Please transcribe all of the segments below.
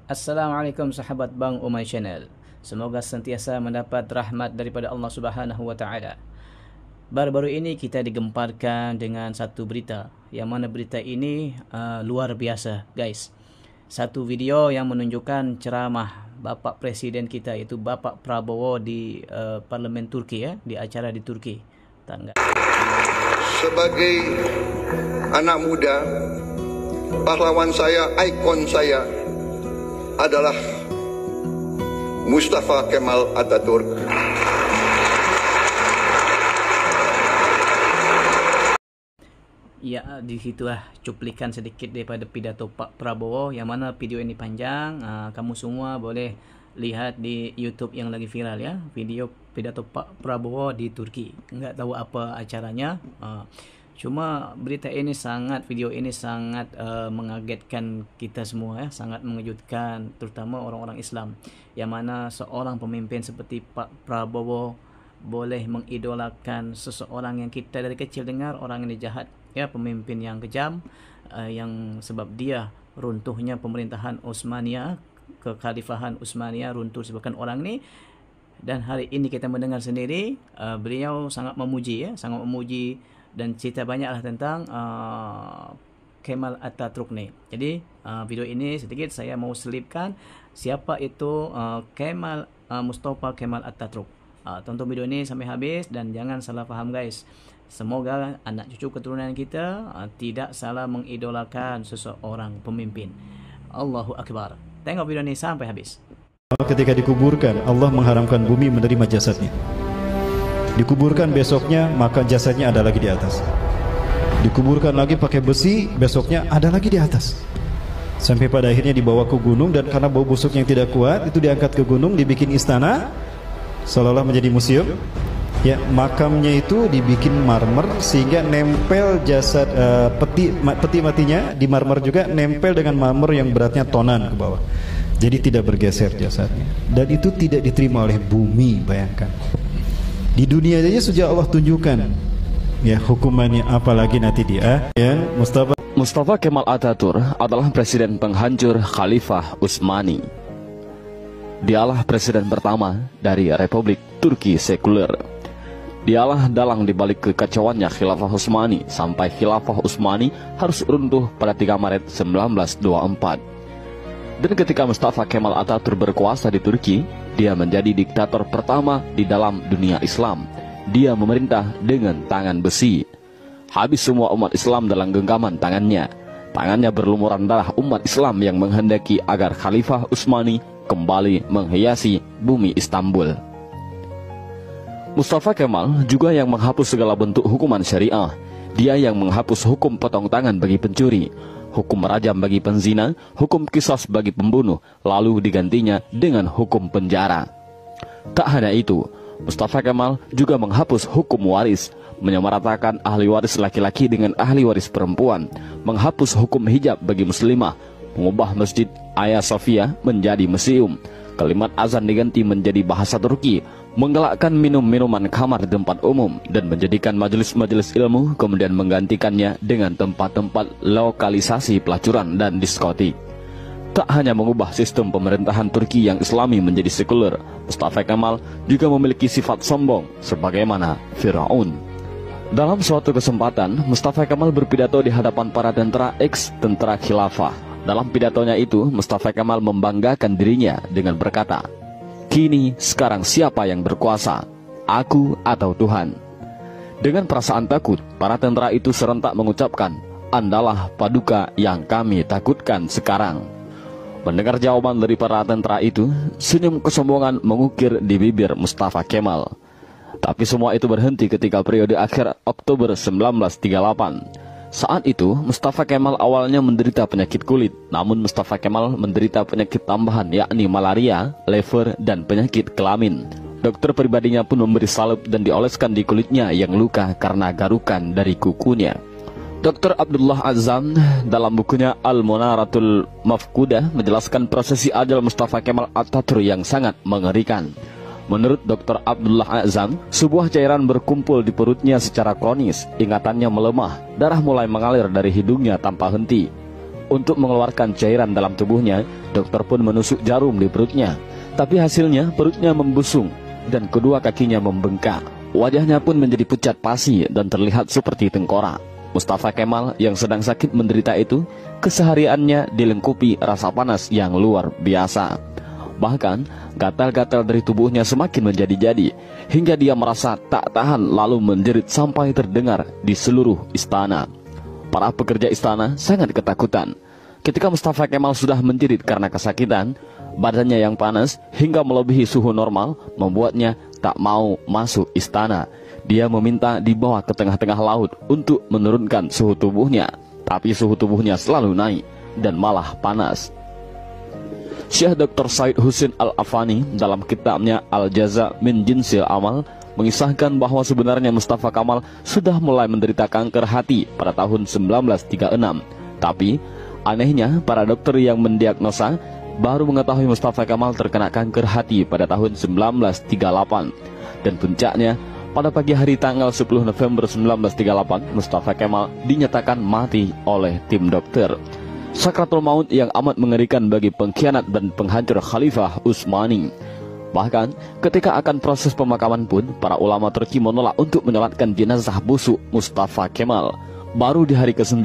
Assalamualaikum sahabat Bang Umay Channel. Semoga sentiasa mendapat rahmat daripada Allah Subhanahu wa taala. Baru-baru ini kita digemparkan dengan satu berita, yang mana berita ini luar biasa, guys. Satu video yang menunjukkan ceramah Bapak Presiden kita, iaitu Bapak Prabowo di Parlemen Turki, di acara di Turki. Sebagai anak muda, pahlawan saya, ikon saya adalah Mustafa Kemal Atatürk. Ya, di situlah cuplikan sedikit daripada pidato Pak Prabowo, yang mana video ini panjang. Kamu semua boleh lihat di YouTube yang lagi viral, ya, video pidato Pak Prabowo di Turki. Nggak tahu apa acaranya. Cuma video ini sangat mengagetkan kita semua, ya, sangat mengejutkan, terutama orang-orang Islam, yang mana seorang pemimpin seperti Pak Prabowo boleh mengidolakan seseorang yang kita dari kecil dengar orang ini jahat, ya, pemimpin yang kejam, yang sebab dia runtuhnya pemerintahan Utsmaniyah, kekhalifahan Utsmaniyah runtuh disebabkan orang ini. Dan hari ini kita mendengar sendiri beliau sangat memuji, dan cerita banyaklah tentang Kemal Atatürk ni. Jadi video ini sedikit saya mau selipkan siapa itu Mustafa Kemal Atatürk. Tonton video ini sampai habis dan jangan salah faham, guys. Semoga anak cucu keturunan kita tidak salah mengidolakan seseorang pemimpin. Allahu Akbar. Tengok video ini sampai habis. Ketika dikuburkan, Allah mengharamkan bumi menerima jasadnya. Dikuburkan besoknya, maka jasadnya ada lagi di atas. Dikuburkan lagi pakai besi, besoknya ada lagi di atas. Sampai pada akhirnya dibawa ke gunung, dan karena bau busuk yang tidak kuat, itu diangkat ke gunung, dibikin istana, seolah-olah menjadi museum. Ya, makamnya itu dibikin marmer sehingga nempel jasad peti matinya di marmer juga, nempel dengan marmer yang beratnya tonan ke bawah. Jadi tidak bergeser jasadnya. Dan itu tidak diterima oleh bumi, bayangkan. Di dunia saja sudah Allah tunjukkan, ya, hukumannya, apalagi nanti dia. Ya, Mustafa Kemal Atatürk adalah presiden penghancur Khalifah Utsmani. Dialah presiden pertama dari Republik Turki sekuler. Dialah dalang dibalik kekacauannya Khilafah Utsmani sampai Khilafah Utsmani harus runtuh pada 3 Maret 1924. Dan ketika Mustafa Kemal Atatürk berkuasa di Turki, dia menjadi diktator pertama di dalam dunia Islam. Dia memerintah dengan tangan besi. Habis semua umat Islam dalam genggaman tangannya. Tangannya berlumuran darah umat Islam yang menghendaki agar Khalifah Utsmani kembali menghiasi bumi Istanbul. Mustafa Kemal juga yang menghapus segala bentuk hukuman syariah. Dia yang menghapus hukum potong tangan bagi pencuri, hukum rajam bagi penzina, hukum qisas bagi pembunuh, lalu digantinya dengan hukum penjara. Tak hanya itu, Mustafa Kemal juga menghapus hukum waris, menyamaratakan ahli waris laki-laki dengan ahli waris perempuan, menghapus hukum hijab bagi muslimah, mengubah Masjid Hagia Sophia menjadi museum, kalimat azan diganti menjadi bahasa Turki, menggalakkan minum-minuman kamar di tempat umum, dan menjadikan majelis-majelis ilmu, kemudian menggantikannya dengan tempat-tempat lokalisasi pelacuran dan diskotik. Tak hanya mengubah sistem pemerintahan Turki yang Islami menjadi sekuler, Mustafa Kemal juga memiliki sifat sombong sebagaimana Firaun. Dalam suatu kesempatan, Mustafa Kemal berpidato di hadapan para tentara ex-tentara khilafah. Dalam pidatonya itu, Mustafa Kemal membanggakan dirinya dengan berkata, "Kini sekarang siapa yang berkuasa, aku atau Tuhan?" Dengan perasaan takut, para tentara itu serentak mengucapkan, "Andalah paduka yang kami takutkan sekarang." Mendengar jawaban dari para tentara itu, senyum kesombongan mengukir di bibir Mustafa Kemal. Tapi semua itu berhenti ketika periode akhir Oktober 1938. Saat itu, Mustafa Kemal awalnya menderita penyakit kulit, namun Mustafa Kemal menderita penyakit tambahan, yakni malaria, lever, dan penyakit kelamin. Dokter pribadinya pun memberi salep dan dioleskan di kulitnya yang luka karena garukan dari kukunya. Dr. Abdullah Azzam dalam bukunya Al-Munaratul Mafkudah menjelaskan prosesi ajal Mustafa Kemal Atatürk yang sangat mengerikan. Menurut Dr. Abdullah Azzam, sebuah cairan berkumpul di perutnya secara kronis, ingatannya melemah, darah mulai mengalir dari hidungnya tanpa henti. Untuk mengeluarkan cairan dalam tubuhnya, dokter pun menusuk jarum di perutnya. Tapi hasilnya perutnya membusung dan kedua kakinya membengkak. Wajahnya pun menjadi pucat pasi dan terlihat seperti tengkorak. Mustafa Kemal yang sedang sakit menderita itu, kesehariannya dilengkupi rasa panas yang luar biasa. Bahkan, gatal-gatal dari tubuhnya semakin menjadi-jadi, hingga dia merasa tak tahan lalu menjerit sampai terdengar di seluruh istana. Para pekerja istana sangat ketakutan. Ketika Mustafa Kemal sudah menjerit karena kesakitan, badannya yang panas hingga melebihi suhu normal membuatnya tak mau masuk istana. Dia meminta dibawa ke tengah-tengah laut untuk menurunkan suhu tubuhnya, tapi suhu tubuhnya selalu naik dan malah panas. Syekh Dr. Said Husin Al-Afani dalam kitabnya Al-Jaza min Jinsil Amal mengisahkan bahwa sebenarnya Mustafa Kemal sudah mulai menderita kanker hati pada tahun 1936. Tapi anehnya para dokter yang mendiagnosa baru mengetahui Mustafa Kemal terkena kanker hati pada tahun 1938. Dan puncaknya, pada pagi hari tanggal 10 November 1938, Mustafa Kemal dinyatakan mati oleh tim dokter. Sakratul maut yang amat mengerikan bagi pengkhianat dan penghancur Khalifah Utsmani. Bahkan ketika akan proses pemakaman pun, para ulama Turki menolak untuk menyolatkan jenazah busuk Mustafa Kemal. Baru di hari ke-9,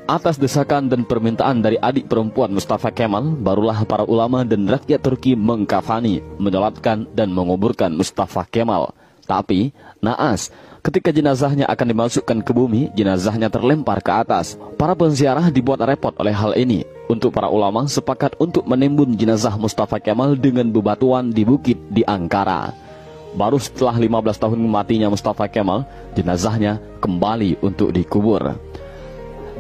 atas desakan dan permintaan dari adik perempuan Mustafa Kemal, barulah para ulama dan rakyat Turki mengkafani, menyolatkan dan menguburkan Mustafa Kemal. Tapi, naas, ketika jenazahnya akan dimasukkan ke bumi, jenazahnya terlempar ke atas. Para penziarah dibuat repot oleh hal ini. Untuk para ulama sepakat untuk menimbun jenazah Mustafa Kemal dengan bebatuan di bukit di Ankara. Baru setelah 15 tahun matinya Mustafa Kemal, jenazahnya kembali untuk dikubur.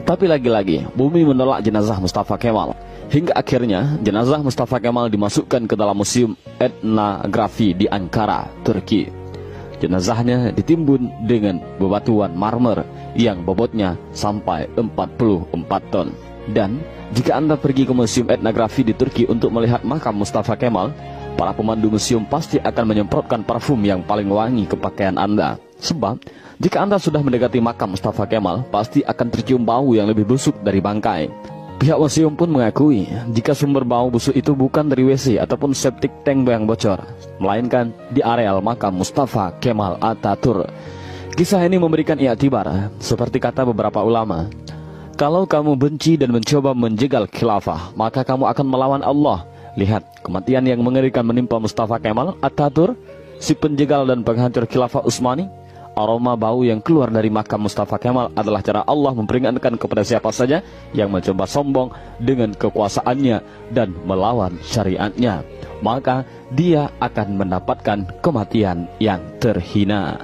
Tapi lagi-lagi, bumi menolak jenazah Mustafa Kemal. Hingga akhirnya, jenazah Mustafa Kemal dimasukkan ke dalam Museum Etnografi di Ankara, Turki. Jenazahnya ditimbun dengan bebatuan marmer yang bobotnya sampai 44 ton. Dan jika Anda pergi ke Museum Etnografi di Turki untuk melihat makam Mustafa Kemal, para pemandu museum pasti akan menyemprotkan parfum yang paling wangi ke pakaian Anda. Sebab, jika Anda sudah mendekati makam Mustafa Kemal, pasti akan tercium bau yang lebih busuk dari bangkai. Pihak museum pun mengakui, jika sumber bau busuk itu bukan dari WC ataupun septic tank yang bocor, melainkan di areal makam Mustafa Kemal Atatürk. Kisah ini memberikan i'tibar, seperti kata beberapa ulama. Kalau kamu benci dan mencoba menjegal khilafah, maka kamu akan melawan Allah. Lihat, kematian yang mengerikan menimpa Mustafa Kemal Atatürk, si penjegal dan penghancur khilafah Utsmani. Aroma bau yang keluar dari makam Mustafa Kemal adalah cara Allah memperingatkan kepada siapa saja yang mencoba sombong dengan kekuasaannya dan melawan syariatnya. Maka dia akan mendapatkan kematian yang terhina.